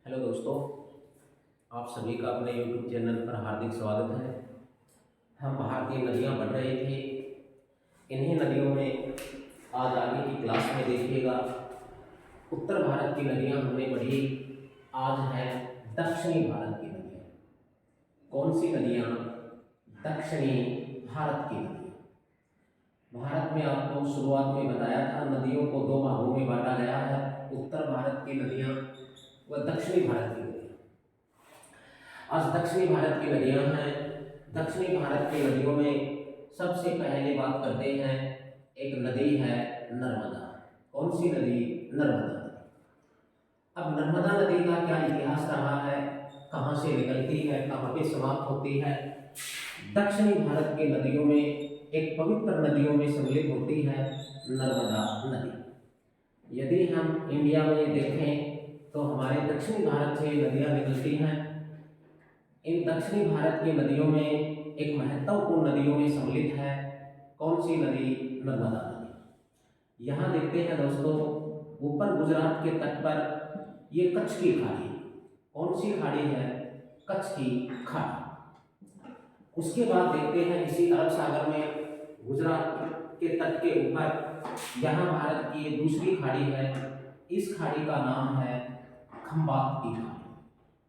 Hello दोस्तों, आप सभी का अपने YouTube चैनल पर हार्दिक स्वागत है। हम भारतीय नदियाँ पढ़ रहे थे। इन्हीं नदियों में आज आगे की क्लास में देखिएगा, उत्तर भारत की नदियाँ हमने पढ़ी। आज है दक्षिणी भारत की नदियाँ। कौन सी नदियाँ? दक्षिणी भारत की नदियाँ। भारत में आपको शुरुआत में बताया था, नदियों को दो भागों में बांटा गया है, उत्तर भारत की नदियाँ व दक्षिणी भारत की नदियाँ। आज दक्षिणी भारत की नदियां हैं। दक्षिणी भारत की नदियों में सबसे पहले बात करते हैं, एक नदी है नर्मदा। कौन सी नदी? नर्मदा नदी। अब नर्मदा नदी का क्या इतिहास रहा है, कहाँ से निकलती है, कहाँ पे समाप्त होती है? दक्षिणी भारत की नदियों में एक पवित्र नदियों में सम्मिलित होती है नर्मदा नदी। यदि हम इंडिया में देखें तो हमारे दक्षिणी भारत से नदियां निकलती हैं। इन दक्षिणी भारत की नदियों में एक महत्वपूर्ण नदियों में सम्मिलित है। कौन सी नदी? नर्मदा नदी। यहाँ देखते हैं दोस्तों, ऊपर गुजरात के तट पर ये कच्छ की खाड़ी। कौन सी खाड़ी है? कच्छ की खाड़ी। उसके बाद देखते हैं इसी अरब सागर में गुजरात के तट के ऊपर यहाँ भारत की दूसरी खाड़ी है। इस खाड़ी का नाम है खंबात की खाड़ी।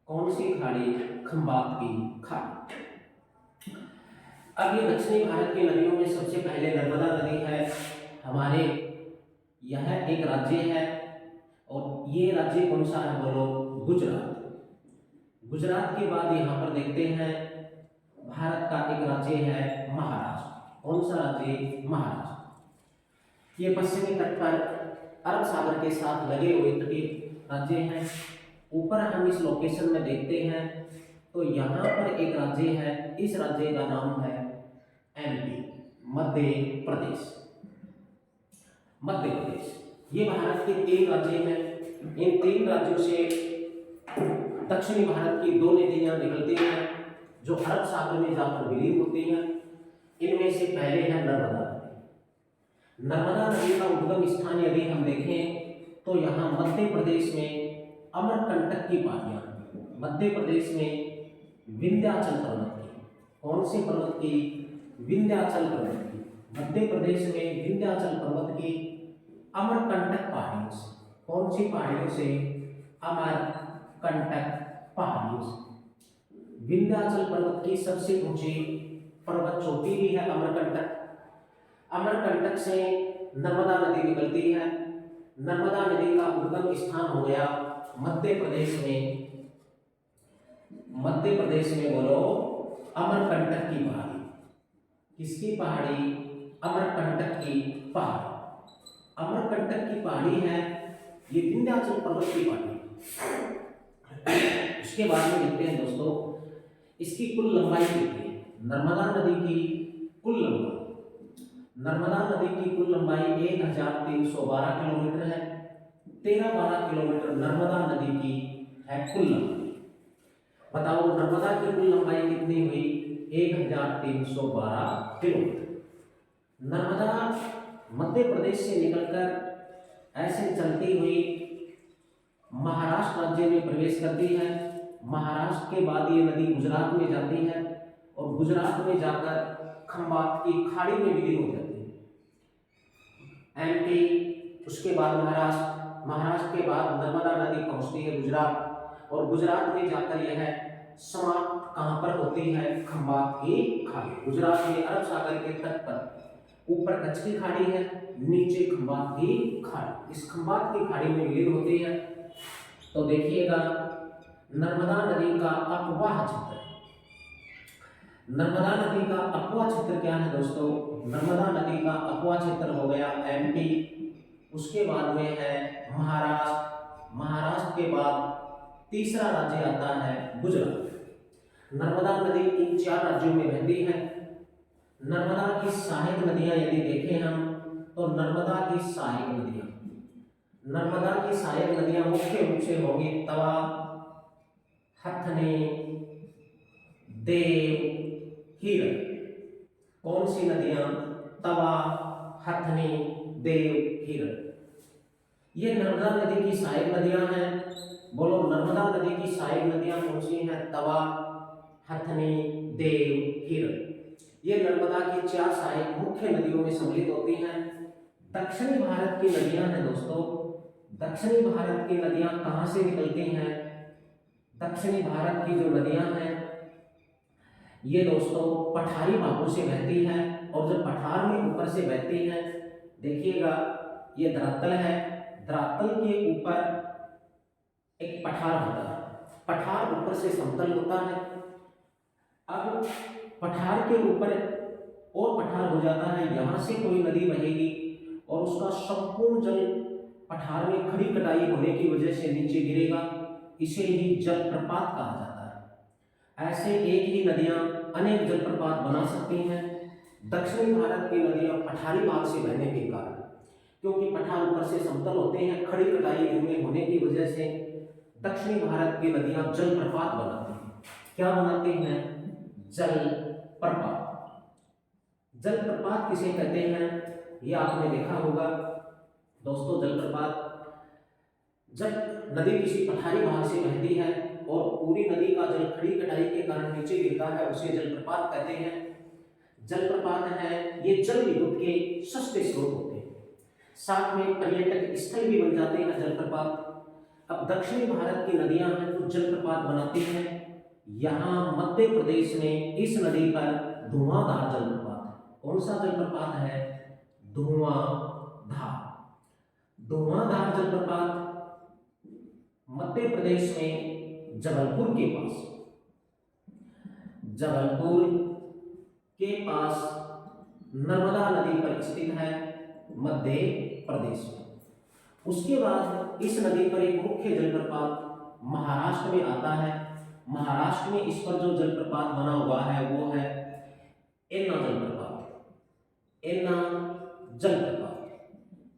कौन सी खाड़ी? खंबात की खाड़ी। अब ये दक्षिणी भारत की नदियों में सबसे पहले नर्मदा नदी है। हमारे यह एक राज्य है, और ये राज्य कौन सा है बोलो? गुजरात। गुजरात के बाद यहाँ पर देखते हैं भारत का एक राज्य है महाराष्ट्र। कौन सा राज्य? महाराष्ट्र। ये पश्चिमी तट पर अरब सागर के साथ लगे हुए तटीय राज्य हैं। ऊपर हम इस लोकेशन में देखते हैं तो यहाँ पर एक राज्य है, इस राज्य का नाम है एमपी, मध्य प्रदेश। मध्य प्रदेश ये भारत के 3 राज्य हैं। इन 3 राज्यों से दक्षिणी भारत की 2 नदियां निकलती हैं जो अरब सागर में जाकर विलीन होती हैं। इनमें से पहले है नर्मदा नदी। नर्मदा नदी का उद्गम स्थान यदि हम देखें तो यहाँ मध्य प्रदेश में अमरकंटक की पहाड़ियाँ, मध्य प्रदेश में विंध्याचल पर्वत की। कौन से पर्वत की? विंध्याचल पर्वत की। मध्य प्रदेश में विंध्याचल पर्वत की अमरकंटक पहाड़ियों से। कौन सी पहाड़ियों से? अमरकंटक पहाड़ियों से। विंध्याचल पर्वत की सबसे ऊंची पर्वत चोटी भी है अमरकंटक। अमरकंटक से नर्मदा नदी निकलती है। नर्मदा नदी का उद्गम स्थान हो गया मध्य प्रदेश में। मध्य प्रदेश में बोलो अमरकंटक की पहाड़ी। किसकी पहाड़ी? अमरकंटक की पहाड़ी। अमरकंटक की पहाड़ी है ये विंध्याचल पर्वत की पहाड़ी। उसके बाद में देखते हैं दोस्तों, इसकी कुल लंबाई कितनी है? नर्मदा नदी की कुल लंबाई, नर्मदा नदी की कुल लंबाई 1312 किलोमीटर है। 13-12 किलोमीटर नर्मदा नदी की है कुल लंबाई। बताओ नर्मदा की कुल लंबाई कितनी हुई? 1312 किलोमीटर। नर्मदा मध्य प्रदेश से निकलकर ऐसे चलती हुई महाराष्ट्र राज्य में प्रवेश करती है। महाराष्ट्र के बाद ये नदी गुजरात में जाती है और गुजरात में जाकर खंबात की खाड़ी में विलीन हो जाती है। एमपी, उसके बाद महाराष्ट्र, महाराष्ट्र के बाद नर्मदा नदी पहुंचती है गुजरात, और गुजरात में जाकर यह समाप्त कहां पर होती है? खंबात की खाड़ी। गुजरात में अरब सागर के तट पर ऊपर कच्छ की खाड़ी है, नीचे खंबात की खाड़ी। इस खंबात की खाड़ी में विलीन होती है। तो देखिएगा नर्मदा नदी का अपवाह क्षेत्र, नर्मदा नदी का अपवाह क्षेत्र क्या है दोस्तों? नर्मदा नदी का अपवाह क्षेत्र हो गया एमपी, उसके बाद में है महाराष्ट्र, महाराष्ट्र के बाद तीसरा राज्य आता है गुजरात। नर्मदा नदी इन 4 राज्यों में बहती है। नर्मदा की सहायक नदियां यदि देखें हम तो नर्मदा की सहायक नदियां, नर्मदा की सहायक नदियां मुख्य रूप से होंगी तवा, हथनी, देव, हीरन। कौन सी नदियां? तवा, हथनी, देव, हीरन। ये नर्मदा नदी की सहायक नदियां हैं। बोलो नर्मदा नदी की सहायक नदियां कौन सी हैं? तवा, हथनी, देव, हिरण। ये नर्मदा की 4 सहायक मुख्य नदियों में सम्मिलित होती हैं। दक्षिणी भारत की नदियां हैं दोस्तों, दक्षिणी भारत की नदियां कहां से निकलती हैं? दक्षिणी भारत की जो नदियां हैं ये दोस्तों पठारी भागों से बहती हैं, और जब पठार में ऊपर से बहती हैं, देखिएगा ये धरातल है, धरातल के ऊपर एक पठार होता है, पठार ऊपर से समतल होता है। अब पठार के ऊपर और पठार हो जाता है, यहाँ से कोई नदी बहेगी और उसका संपूर्ण जल पठार में खड़ी कटाई होने की वजह से नीचे गिरेगा, इसे ही जलप्रपात कहा जाता है। ऐसे एक ही नदियां अनेक जलप्रपात बना सकती हैं। दक्षिणी भारत की नदियां पठारी भाग से बहने के कारण, क्योंकि पठार ऊपर से समतल होते हैं, खड़ी कटाई इनमें होने की वजह से दक्षिणी भारत की नदियां जलप्रपात बनाती हैं। क्या बनाती हैं? जलप्रपात। जलप्रपात किसे कहते हैं ये आपने देखा होगा दोस्तों। जलप्रपात जब नदी किसी पठारी भाग से बहती है और पूरी नदी का जल खड़ी कटाई के कारण नीचे गिरता है, उसे जलप्रपात कहते हैं। जलप्रपात है ये जल विद्युत के सस्ते स्रोत होते हैं, साथ में पर्यटक स्थल भी बन जाते हैं जलप्रपात। अब दक्षिणी भारत की नदियां हैं तो जलप्रपात बनाती हैं। यहाँ मध्य प्रदेश में इस नदी पर धुआंधार जलप्रपात है। कौन सा जलप्रपात है? धुआंधार। धुआंधार जलप्रपात मध्य प्रदेश में जबलपुर के पास, जबलपुर के पास नर्मदा नदी पर स्थित है, मध्य प्रदेश में। उसके बाद इस नदी पर एक मुख्य जलप्रपात महाराष्ट्र में आता है। महाराष्ट्र में इस पर जो जलप्रपात बना हुआ है वो है एन्ना जलप्रपात। एन्ना जलप्रपात,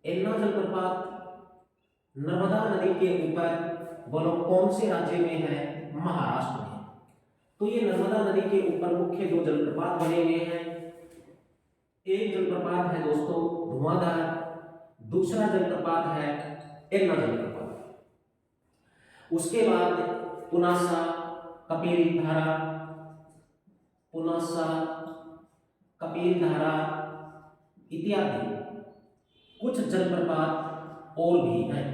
एन्ना जलप्रपात नर्मदा नदी के ऊपर बोलो कौन से राज्य में है? महाराष्ट्र में। तो ये नर्मदा नदी के ऊपर मुख्य दो जलप्रपात बने हुए हैं। एक जलप्रपात है दोस्तों धुआंधार, दूसरा जलप्रपात है एन्ना जलप्रपात। उसके बाद पुनासा, कपिलधारा, पुनासा, कपिलधारा इत्यादि कुछ जलप्रपात और भी हैं,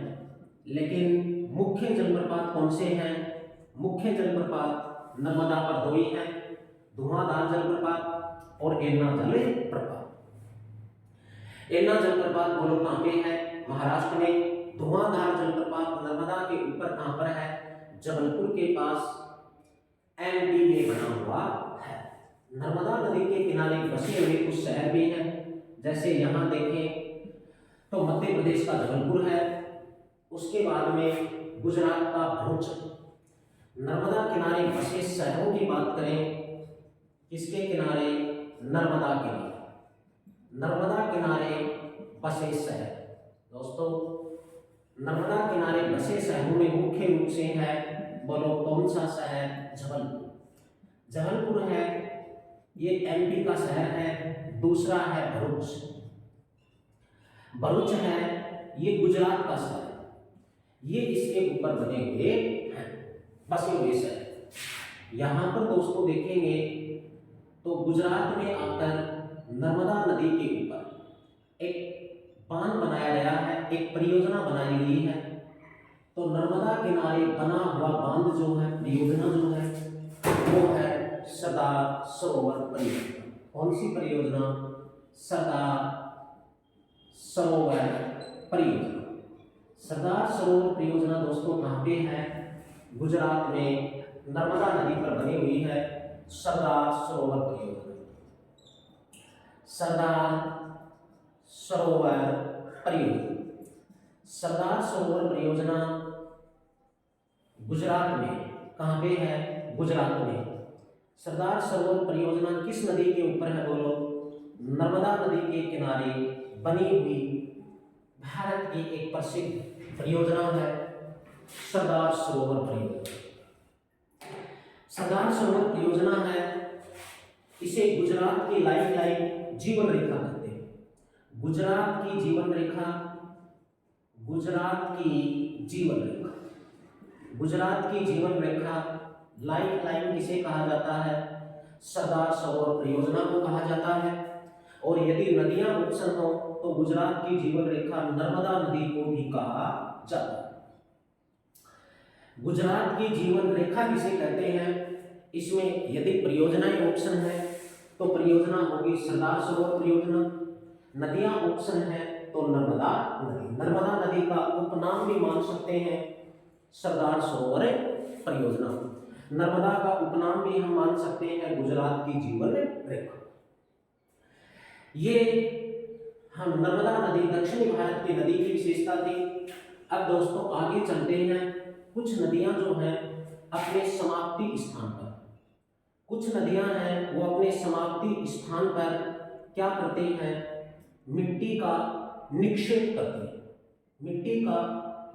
लेकिन मुख्य जलप्रपात कौन से हैं? मुख्य जलप्रपात नर्मदा पर दो ही हैं, धुआंधार जलप्रपात और एन्ना जलप्रपात। एन्ना जलप्रपात बोलो कहाँ पे है? महाराष्ट्र में। धुआंधार जलप्रपात नर्मदा के ऊपर कहाँ पर है? जबलपुर के पास, एमपी में बना हुआ है। नर्मदा नदी के किनारे बसे हुए कुछ शहर भी हैं, जैसे यहाँ देखें तो मध्य प्रदेश का जबलपुर है, उसके बाद में गुजरात का भरूच। नर्मदा किनारे बसे शहरों की बात करें, किसके किनारे? नर्मदा किनारे, नर्मदा किनारे बसे शहर। दोस्तों नर्मदा किनारे बसे शहरों में मुख्य रूप से है, बोलो कौन सा शहर? जबलपुर। जबलपुर है ये एमपी का शहर है। दूसरा है भरूच, भरूच है ये गुजरात का शहर है। ये इसके ऊपर बने हुए हैं, बसे हुए शहर। यहाँ पर दोस्तों देखेंगे तो गुजरात में आकर नर्मदा नदी के ऊपर एक बांध बनाया गया है, एक परियोजना बनाई हुई है। तो नर्मदा किनारे बना हुआ बांध जो है, परियोजना जो है वो है सरदार सरोवर परियोजना। कौन सी परियोजना? सरदार सरोवर परियोजना। सरदार सरोवर परियोजना दोस्तों कहाँ पे है? गुजरात में नर्मदा नदी पर बनी हुई है सरदार सरोवर परियोजना। सरदार सरोवर परियोजना, सरदार सरोवर परियोजना गुजरात में कहाँ पे है? गुजरात में। सरदार सरोवर परियोजना किस नदी के ऊपर है? बोलो नर्मदा नदी के किनारे बनी हुई भारत की एक प्रसिद्ध परियोजना है सरदार सरोवर परियोजना। सरदार सरोवर परियोजना है, इसे गुजरात की लाइफ लाइन, जीवन रेखा कहते हैं। गुजरात की जीवन रेखा, गुजरात की जीवन रेखा, गुजरात की जीवन रेखा लाइफ लाइन किसे कहा जाता है? सरदार सरोवर परियोजना को कहा जाता है। और यदि नदियां ऑप्शन हो तो गुजरात की जीवन रेखा नर्मदा नदी को भी कहा जाता है। गुजरात की जीवन रेखा किसे कहते हैं? इसमें यदि परियोजनाएं ऑप्शन है तो परियोजना होगी सरदार सरोवर परियोजना, नदियां ऑप्शन है तो नर्मदा नदी। नर्मदा नदी का उपनाम भी मान सकते हैं सरदार सरोवर परियोजना। नर्मदा का उपनाम भी हम मान सकते हैं गुजरात की जीवन रेखा। ये हम नर्मदा नदी दक्षिणी भारत की नदी की विशेषता थी। अब दोस्तों आगे चलते हैं। कुछ नदियां जो हैं अपने समाप्ति स्थान पर, कुछ नदियां हैं वो अपने समाप्ति स्थान पर क्या करते हैं? मिट्टी का निक्षेप करते हैं। मिट्टी का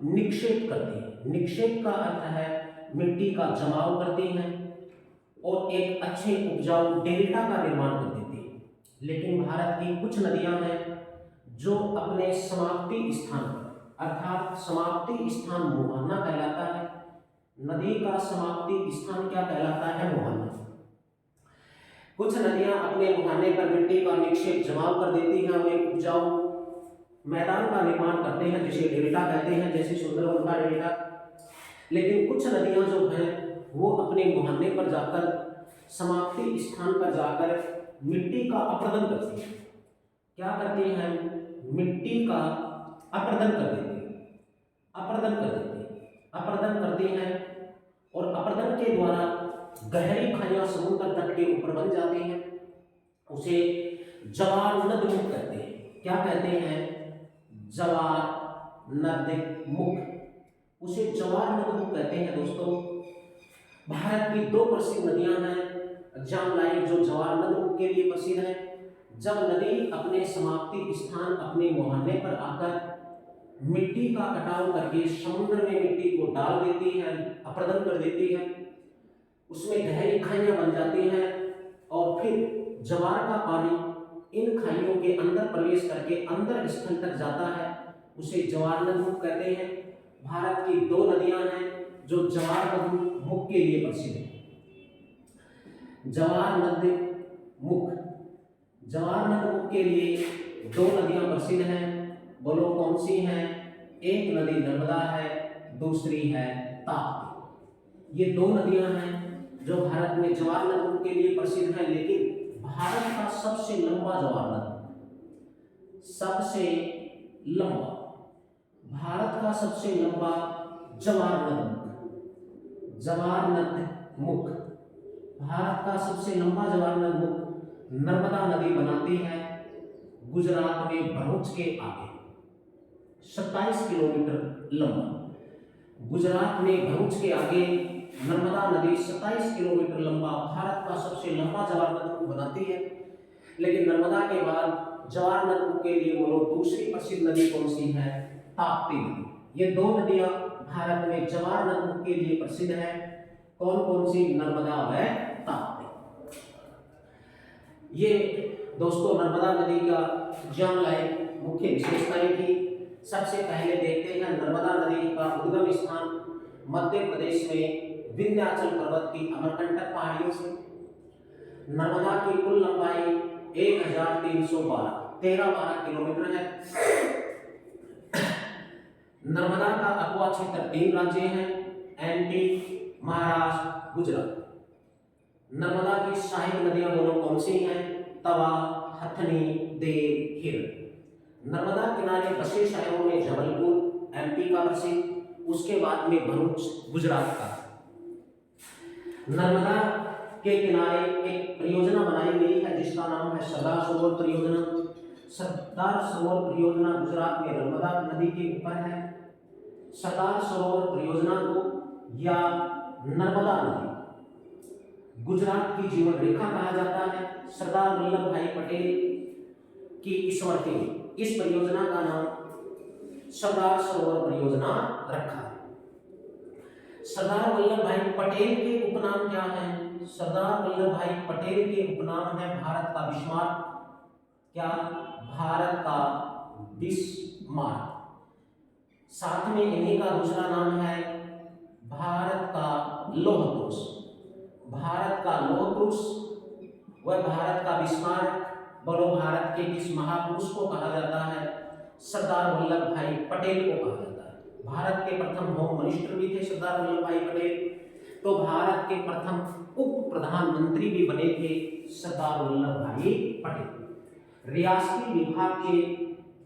निक्षेप करते हैं। निक्षेप का अर्थ है मिट्टी का जमाव करते हैं और एक अच्छे उपजाऊ डेल्टा का निर्माण कर देते हैं। लेकिन भारत की कुछ नदियां हैं जो अपने समाप्ति स्थान पर, अर्थात समाप्ति स्थान मुहाना कहलाता है। नदी का समाप्ति स्थान क्या कहलाता है? मुहाना। कुछ नदियां अपने मुहाने पर मिट्टी का निक्षेप जमाव कर देती हैं और एक उपजाऊ मैदान का निर्माण करते हैं जिसे डेल्टा कहते हैं, जैसे सुंदरवन का डेल्टा। लेकिन कुछ नदियां जो हैं वो अपने मुहाने पर जाकर, समाप्ति स्थान पर जाकर मिट्टी का अपरदन करती हैं। क्या करती हैं? मिट्टी का अपरदन कर देती हैं। अपरदन कर देती हैं। अपरदन करती हैं और अपरदन के द्वारा गहरी खाइयां समुद्र तट के ऊपर बन जाती हैं। उसे जवार नद मुख कहते हैं। क्या कहते हैं? जवार नद मुख। उसे जवार नद मुख कहते हैं। दोस्तों भारत की दो प्रसिद्ध नदियां हैं एग्जाम लाइन जो जवार नद मुख के लिए प्रसिद्ध है। जब नदी अपने समाप्ति स्थान, अपने मुहाने पर आकर मिट्टी का कटाव करके समुद्र में मिट्टी को डाल देती है, अपरदन कर देती है, उसमें गहरी खाइयां बन जाती हैं और फिर जवार का पानी इन खाइयों के अंदर प्रवेश करके अंदर स्थल तक जाता है, उसे जवार नद मुख कहते हैं। भारत की दो नदियां हैं जो जवार नद मुख के लिए प्रसिद्ध है। जवार नद मुख, जवार नद मुख के लिए दो नदियां प्रसिद्ध हैं। बोलो कौन सी हैं? एक नदी नर्मदा है, दूसरी है ताप्ती। ये दो नदियां हैं जो भारत में जवार नद मुख के लिए प्रसिद्ध है। लेकिन भारत का सबसे लंबा जवार नद, सबसे लंबा, भारत का सबसे लंबा जवार नद मुख, जवार नद मुख, भारत का सबसे लंबा जवार नद मुख नर्मदा नदी बनाती है गुजरात में भरूच के आगे, 27 किलोमीटर लंबा। गुजरात में भरूच के आगे नर्मदा नदी 27 किलोमीटर लंबा भारत का सबसे लंबा जवार नद मुख बनाती है। लेकिन नर्मदा के बाद जवार नद मुख के लिए बोलो दूसरी प्रसिद्ध नदी कौन सी है? ताप्ती नदी। ये दो नदियां भारत में जवार नद मुख के लिए प्रसिद्ध है। कौन कौन सी? नर्मदा व ताप्ती। ये दोस्तों नर्मदा नदी का एग्जाम लायक मुख्य विशेषताएं थी। सबसे पहले देखते हैं नर्मदा नदी का उद्गम स्थान मध्य प्रदेश में विंध्याचल पर्वत की अमरकंटक पहाड़ियों से। नर्मदा की कुल लंबाई 1312 किलोमीटर है। नर्मदा का अगवा क्षेत्र 3 राज्य हैं, एमपी, महाराष्ट्र, गुजरात। नर्मदा की सहायक नदियां बोलो कौन सी हैं? तवा, हथनी, देव, हिरण। नर्मदा किनारे बसे शहरों में जबलपुर एमपी का प्रसिद्ध, उसके बाद में भरूच गुजरात का। नर्मदा के किनारे एक परियोजना बनाई गई है जिसका नाम है सरदार सरोवर परियोजना। सरदार सरोवर परियोजना गुजरात में नर्मदा नदी के ऊपर है। सरदार सरोवर परियोजना को या नर्मदा नदी गुजरात की जीवन रेखा कहा जाता है। सरदार वल्लभ भाई पटेल की स्मृति में इस परियोजना का नाम सरदार सरोवर परियोजना रखा है। सरदार वल्लभ भाई पटेल के उपनाम क्या हैं? सरदार वल्लभ भाई पटेल के उपनाम है भारत का बिस्मार्क। क्या? भारत का बिस्मार्क। साथ में इन्हीं का दूसरा नाम है भारत लौह पुरुष, भारत का लौह पुरुष वह भारत का विस्मारक। बोलो भारत के किस महापुरुष को कहा जाता है? सरदार वल्लभ भाई पटेल को कहा जाता है। भारत के प्रथम होम मिनिस्टर भी थे सरदार वल्लभ भाई पटेल, तो भारत के प्रथम उप प्रधानमंत्री भी बने थे सरदार वल्लभ भाई पटेल। रियासती विभाग के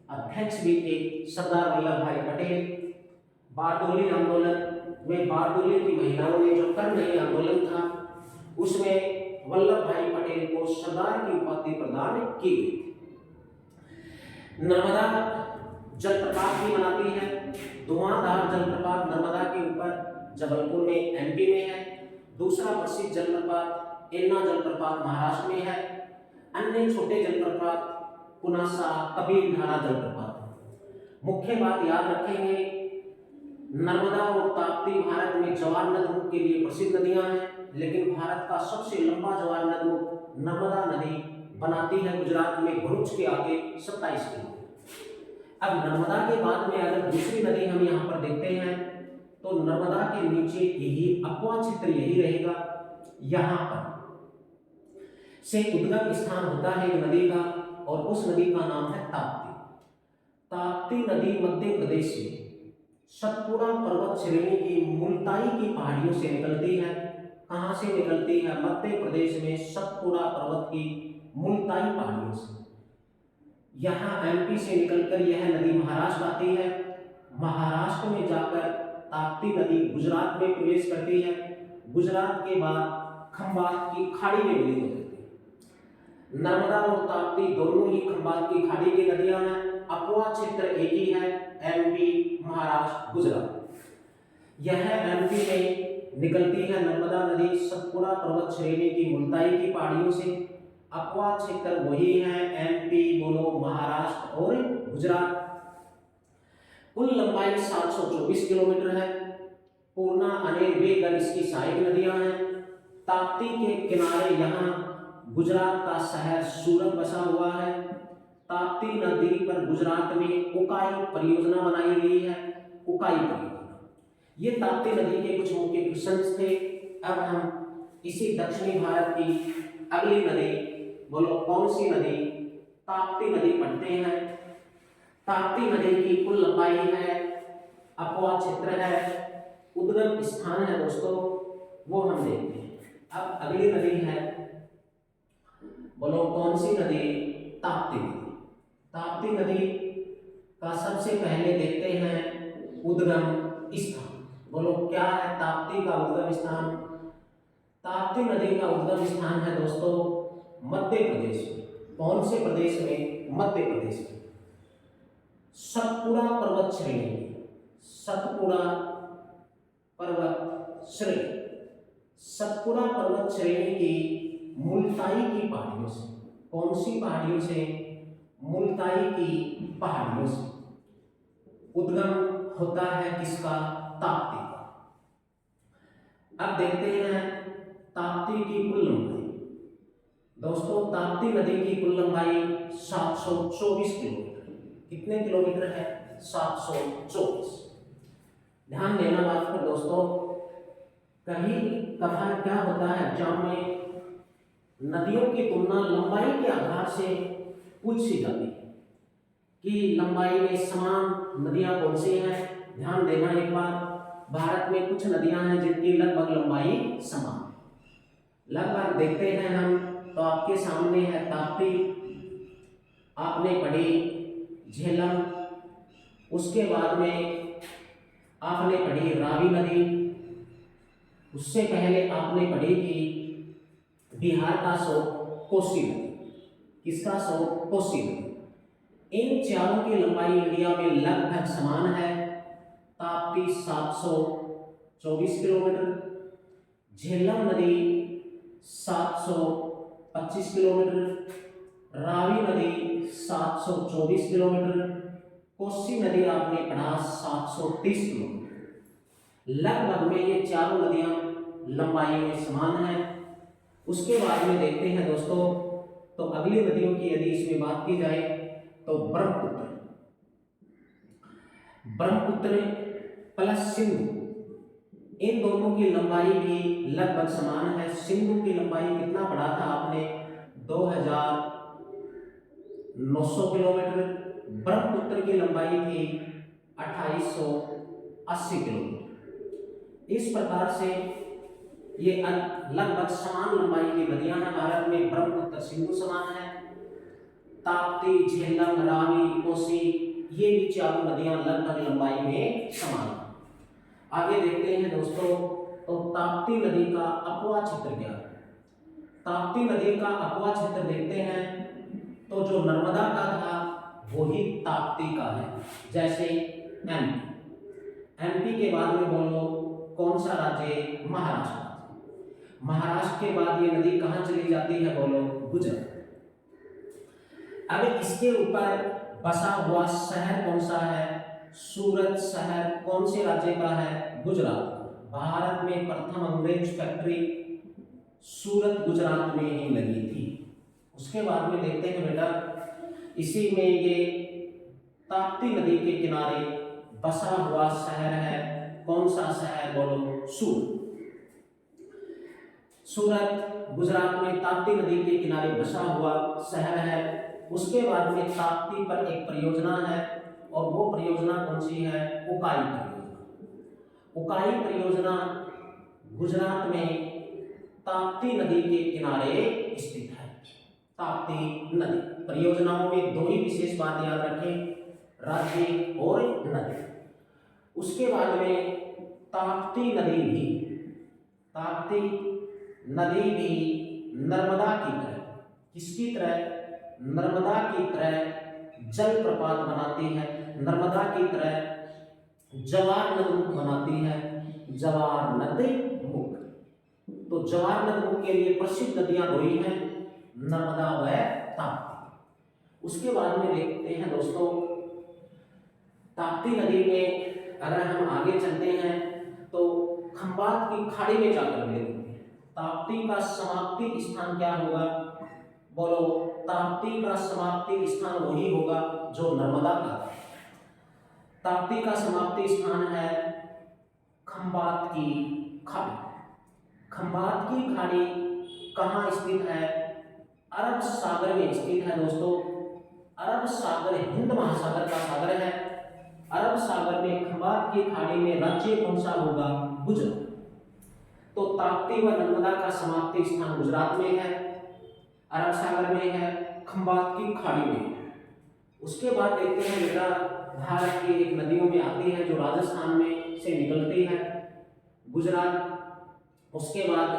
अध्यक्ष भी थे सरदार वल्लभ भाई पटेल। बारडोली आंदोलन में बारडोली की महिलाओं ने जो कर नहीं आंदोलन था उसमें वल्लभ भाई पटेल को सरदार की उपाधि प्रदान की गई। नर्मदा जलप्रपात भी बनाती है, धुआंधार जलप्रपात नर्मदा के ऊपर जबलपुर में एमपी में है। दूसरा प्रसिद्ध जलप्रपात एन्ना जलप्रपात महाराष्ट्र में है। अन्य छोटे जलप्रपात पुनासा, कबीरधारा जलप्रपात। मुख्य बात याद रखेंगे, नर्मदा और ताप्ती भारत में जवार नदमुख के लिए प्रसिद्ध नदियां हैं, लेकिन भारत का सबसे लंबा जवार नदमुख नर्मदा नदी बनाती है गुजरात में भरूच के आगे 27 किलोमीटर। अब नर्मदा के बाद में अगर दूसरी नदी हम यहाँ पर देखते हैं तो नर्मदा के नीचे यही अक्वा क्षेत्र यही रहेगा। यहाँ पर से उद्गम स्थान होता है एक नदी का और उस नदी का नाम है ताप्ती। ताप्ती नदी मध्य प्रदेश में सतपुड़ा पर्वत श्रेणी की मुल्ताई की पहाड़ियों से निकलती है। कहाँ से निकलती है? मध्य प्रदेश में सतपुड़ा पर्वत की मुल्ताई पहाड़ियों से। यहाँ एमपी से निकलकर यह नदी महाराष्ट्र आती है। महाराष्ट्र में जाकर ताप्ती नदी गुजरात में प्रवेश करती है। गुजरात के बाद खंबात की खाड़ी में विलीन हो जाती है। नर्मदा और ताप्ती दोनों ही खंबात की खाड़ी की नदियां हैं। अक्वा क्षेत्र एक ही है, एमपी, महाराष्ट्र, गुजरात। यह एमपी में निकलती है नर्मदा नदी सतपुड़ा पर्वत श्रेणी की मुल्ताई की पहाड़ियों से। अक्वा क्षेत्र वही है, एमपी, बोलो महाराष्ट्र और गुजरात। कुल लंबाई 724 किलोमीटर है। पूर्णा, अनेक, बेगल इसकी सहायक नदियां हैं। ताप्ती के किनारे यहाँ गुजरात का शहर सूरत बसा हुआ है। ताप्ती नदी पर गुजरात में उकाई परियोजना बनाई गई है। उकाई परियोजना, ये ताप्ती नदी के कुछ मुख्य क्वेश्चन थे। अब हम इसी दक्षिणी भारत की अगली नदी, बोलो कौन सी नदी? ताप्ती नदी पढ़ते हैं। ताप्ती नदी की कुल लंबाई है, अक्वा क्षेत्र है, उद्गम स्थान है दोस्तों, वो हम देखते हैं। अब अगली नदी है, बोलो कौन सी नदी? ताप्ती नदी। ताप्ती नदी का सबसे पहले देखते हैं उद्गम स्थान। बोलो क्या है ताप्ती का उद्गम स्थान? ताप्ती नदी का उद्गम स्थान है दोस्तों मध्य प्रदेश में। कौन से प्रदेश में? मध्य प्रदेश में। सतपुड़ा पर्वत श्रेणी, सतपुड़ा पर्वत श्रेणी, सतपुड़ा पर्वत श्रेणी की मुल्ताई की पहाड़ियों से। कौन सी पहाड़ियों से? मुल्ताई की पहाड़ियों से उद्गम होता है किसका? ताप्ती का। अब देखते हैं ताप्ती की कुल लंबाई। दोस्तों ताप्ती नदी की कुल लंबाई 724 किलोमीटर। कितने किलोमीटर है? 724। ध्यान देना बात पर दोस्तों, कभी कभार क्या होता है एग्जाम में नदियों की तुलना लंबाई के आधार से पूछी जाती है कि लंबाई में समान नदियां कौन सी हैं। ध्यान देना एक बार, भारत में कुछ नदियां हैं जिनकी लगभग लंबाई समान है। लगभग देखते हैं हम तो आपके सामने है ताप्ती, आपने पढ़ी झेलम, उसके बाद में आपने पढ़ी रावी नदी, उससे पहले आपने पढ़ी थी बिहार का स्रोत कोसी नदी। किसका स्रोत? कोसी नदी। इन चारों की लंबाई इंडिया में लगभग समान है। ताप्ती 724 किलोमीटर, झेलम नदी 725 किलोमीटर, रावी नदी 724 किलोमीटर, कोसी नदी आपने पढ़ा 730 किलोमीटर। लगभग में ये चारों नदियां लंबाई में समान हैं। उसके बाद में देखते हैं दोस्तों, तो अगली नदियों की यदि इसमें बात की जाए तो ब्रह्मपुत्र, ब्रह्मपुत्र प्लस सिंधु, इन दोनों की लंबाई भी लगभग समान है। सिंधु की लंबाई कितना पढ़ा था आपने, 2900 किलोमीटर। ब्रह्मपुत्र की लंबाई थी 2880 किलोमीटर। इस प्रकार से ये लगभग समान लंबाई की नदियां हैं भारत में। ब्रह्मपुत्र सिंधु समान है, ताप्ती, झेलम, रावी, कोसी, ये भी चारों नदियां लगभग लंबाई में समान हैं। आगे देखते हैं दोस्तों, तो ताप्ती नदी का अपवा क्षेत्र क्या है। ताप्ती नदी का अपवा क्षेत्र देखते हैं तो जो नर्मदा का था वही ताप्ती का है। जैसे एमपी के बाद में बोलो कौन सा राज्य, महाराष्ट्र। महाराष्ट्र के बाद ये नदी कहाँ चली जाती है, बोलो गुजरात। अब इसके ऊपर बसा हुआ शहर कौन सा है, सूरत शहर कौन से राज्य का है, गुजरात। भारत में प्रथम अंग्रेज फैक्ट्री सूरत गुजरात में ही लगी थी। उसके बाद में देखते हैं बेटा, इसी में ये ताप्ती नदी के किनारे बसा हुआ शहर है, कौन सा शहर, बोलो सूरत। सूरत गुजरात में ताप्ती नदी के किनारे बसा हुआ शहर है। उसके बाद में ताप्ती पर एक परियोजना है और वो परियोजना कौन सी है, उकाई परियोजना। उकाई परियोजना गुजरात में ताप्ती नदी के किनारे स्थित है। ताप्ती नदी परियोजनाओं में दो ही विशेष बात याद रखें, राज्य और नदी। उसके बाद में ताप्ती नदी भी नर्मदा की तरह, किसकी तरह, नर्मदा की तरह जल प्रपात बनाती है, नर्मदा की तरह जवार नदमुख बनाती है, जवार नदमुख। तो जवार नदमुख के लिए प्रसिद्ध नदियां दो ही हैं, नर्मदा व ताप्ती। उसके बाद में देखते हैं दोस्तों, ताप्ती नदी में अगर हम आगे चलते हैं तो खंबात की खाड़ी में जाकर मिलेंगे। ताप्ती का समाप्ति स्थान क्या होगा, बोलो ताप्ती का समाप्ति स्थान वही होगा जो नर्मदा का। ताप्ती का समाप्ति स्थान है खंबात की खाड़ी। खंबात की खाड़ी कहाँ स्थित है, अरब सागर में स्थित है दोस्तों। अरब सागर हिंद महासागर का सागर है। अरब सागर में खंबात की खाड़ी में राज्य कौन सा होगा, गुजरात। तो ताप्ती व नर्मदा का समाप्ति स्थान गुजरात में है, अरब सागर में है, खंबात की खाड़ी में। उसके बाद देखते हैं बेटा, भारत की एक नदियों में आती है जो राजस्थान में से निकलती है, गुजरात। उसके बाद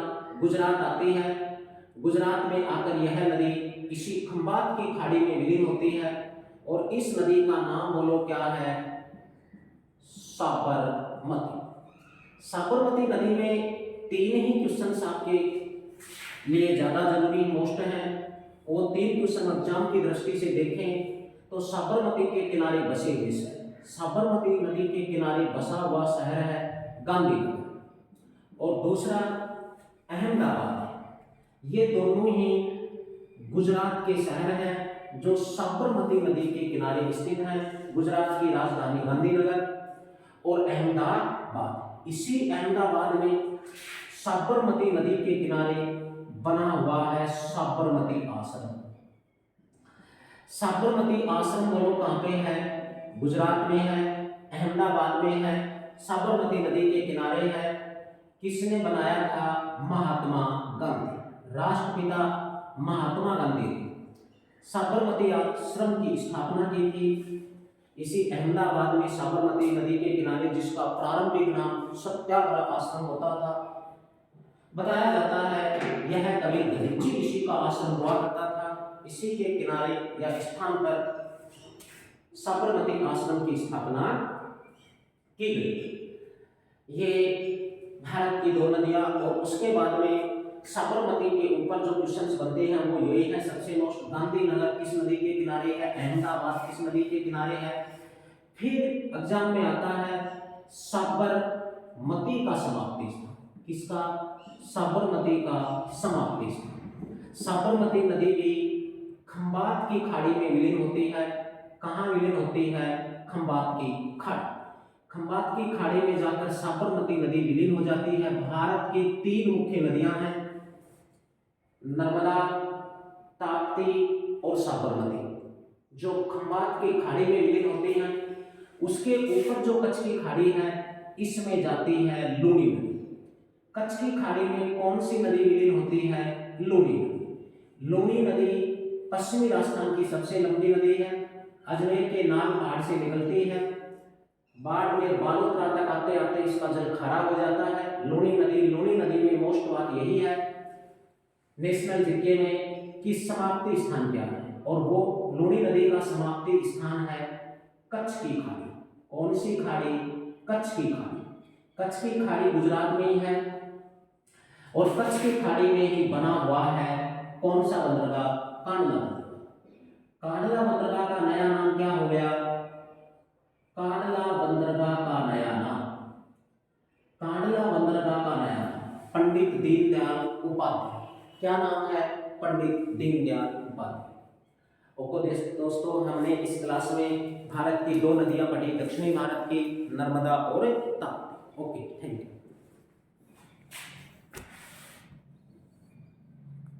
गुजरात आती है, गुजरात में आकर यह नदी इसी खंबात की खाड़ी में विलीन होती है और इस नदी का नाम बोलो क्या है, साबरमती। साबरमती नदी में तीन ही क्वेश्चन आपके लिए ज्यादा जरूरी मोस्ट हैं। वो तीन क्वेश्चन एग्जाम की दृष्टि से देखें तो साबरमती के किनारे बसे हुए शहर, साबरमती नदी के किनारे बसा हुआ शहर है गांधीनगर और दूसरा अहमदाबाद। ये दोनों ही गुजरात के शहर हैं जो साबरमती नदी के किनारे स्थित हैं। गुजरात की राजधानी गांधीनगर और अहमदाबाद। इसी अहमदाबाद में साबरमती नदी के किनारे बना हुआ है साबरमती आश्रम। साबरमती आश्रम बोलो कहाँ पे है, गुजरात में है, अहमदाबाद में है, साबरमती नदी के किनारे है। किसने बनाया था, महात्मा गांधी, राष्ट्रपिता महात्मा गांधी ने साबरमती आश्रम की स्थापना की थी इसी अहमदाबाद में साबरमती नदी के किनारे, जिसका प्रारंभिक नाम सत्याग्रह आश्रम होता था। बताया जाता है यह कभी दधीची ऋषि का आश्रम हुआ करता था। इसी के किनारे या स्थान पर साबरमती आश्रम की स्थापना की गई। ये भारत की दो नदियां और उसके बाद में साबरमती के ऊपर जो क्वेश्चंस बनते हैं वो यही है सबसे मोस्ट। गांधीनगर किस नदी के किनारे है, अहमदाबाद किस नदी के किनारे है। फिर एग्जाम में आता है साबरमती का समाप्ति स्थान, किसका, साबरमती का समाप्ति स्थान। साबरमती नदी भी खंबात की खाड़ी में विलीन होती है। कहाँ विलीन होती है, खंबात की खाड़ी। खंबात की खाड़ी में जाकर साबरमती नदी विलीन हो जाती है। भारत की 3 मुख्य नदियां हैं, नर्मदा, ताप्ती और साबरमती, जो खंबात की खाड़ी में विलीन होती हैं। उसके ऊपर जो कच्छ की खाड़ी है, इसमें जाती है लूनी नदी। कच्छ की खाड़ी में कौन सी नदी विलीन होती है? लूनी नदी। लूनी नदी पश्चिमी राजस्थान की सबसे लंबी नदी है। अजमेर के नाग पहाड़ से निकलती है, बाड़मेर बालोतरा तक आते आते इसका जल खारा हो जाता है। लूनी नदी में मोस्ट बात यही है नेशनल जीके में कि समाप्ति स्थान क्या है, और वो लूनी नदी का समाप्ति स्थान है कच्छ की खाड़ी। कौन सी खाड़ी? कच्छ की खाड़ी। कच्छ की खाड़ी गुजरात में ही है, और कच्छ की खाड़ी में ही बना हुआ है कौन सा बंदरगाह? कांडला बंदरगाह। कांडला बंदरगाह का नया नाम क्या हो गया? कांडला बंदरगाह का नया नाम, कांडला बंदरगाह का नया नाम पंडित दीनदयाल उपाध्याय। क्या नाम है? पंडित दीनदयाल उपाध्याय। ओके दोस्तों, हमने इस क्लास में भारत की 2 नदियां पढ़ी, दक्षिणी भारत की नर्मदा और ताप्ती। ओके।